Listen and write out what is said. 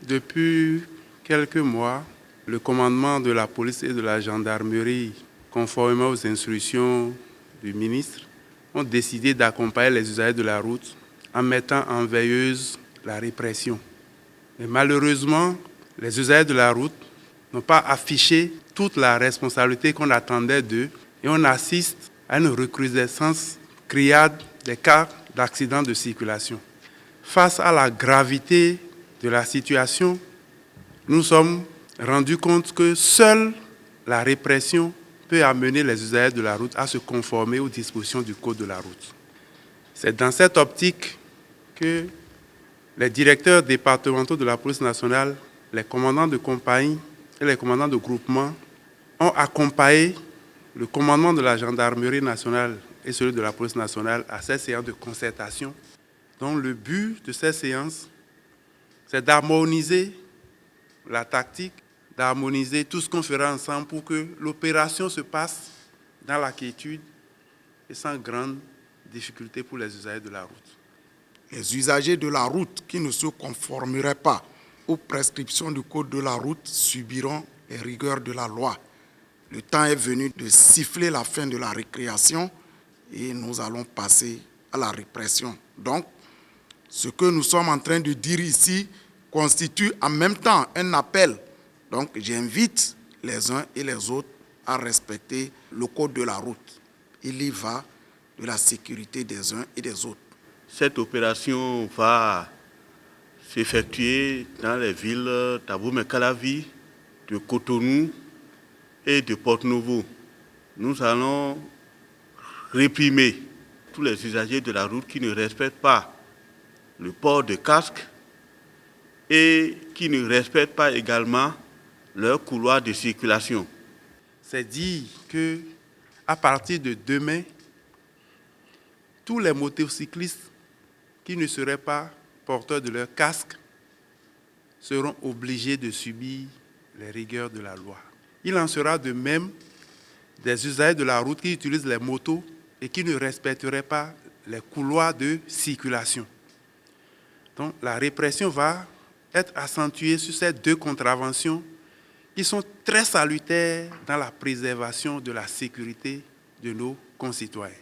Depuis quelques mois, le commandement de la police et de la gendarmerie, conformément aux instructions du ministre, ont décidé d'accompagner les usagers de la route en mettant en veilleuse la répression. Mais malheureusement, les usagers de la route n'ont pas affiché toute la responsabilité qu'on attendait d'eux et on assiste à une recrudescence criarde des cas d'accidents de circulation. Face à la gravité de la situation, nous nous sommes rendus compte que seule la répression peut amener les usagers de la route à se conformer aux dispositions du Code de la route. C'est dans cette optique que les directeurs départementaux de la police nationale, les commandants de compagnie et les commandants de groupement ont accompagné le commandement de la gendarmerie nationale et celui de la police nationale à cette séance de concertation, dont le but de cette séance, c'est d'harmoniser la tactique, d'harmoniser tout ce qu'on fera ensemble pour que l'opération se passe dans la quiétude et sans grande difficulté pour les usagers de la route. Les usagers de la route qui ne se conformeraient pas aux prescriptions du Code de la route subiront les rigueurs de la loi. Le temps est venu de siffler la fin de la récréation et nous allons passer à la répression. Donc, ce que nous sommes en train de dire ici constitue en même temps un appel. Donc, j'invite les uns et les autres à respecter le Code de la route. Il y va de la sécurité des uns et des autres. Cette opération va s'effectuer dans les villes d'Abomey-Calavi, de Cotonou et de Porto-Novo. Nous allons réprimer tous les usagers de la route qui ne respectent pas le port de casque et qui ne respectent pas également leur couloir de circulation. C'est dire qu'à partir de demain, tous les motocyclistes qui ne seraient pas porteurs de leur casque seront obligés de subir les rigueurs de la loi. Il en sera de même des usagers de la route qui utilisent les motos et qui ne respecteraient pas les couloirs de circulation. Donc la répression va être accentuée sur ces deux contraventions qui sont très salutaires dans la préservation de la sécurité de nos concitoyens.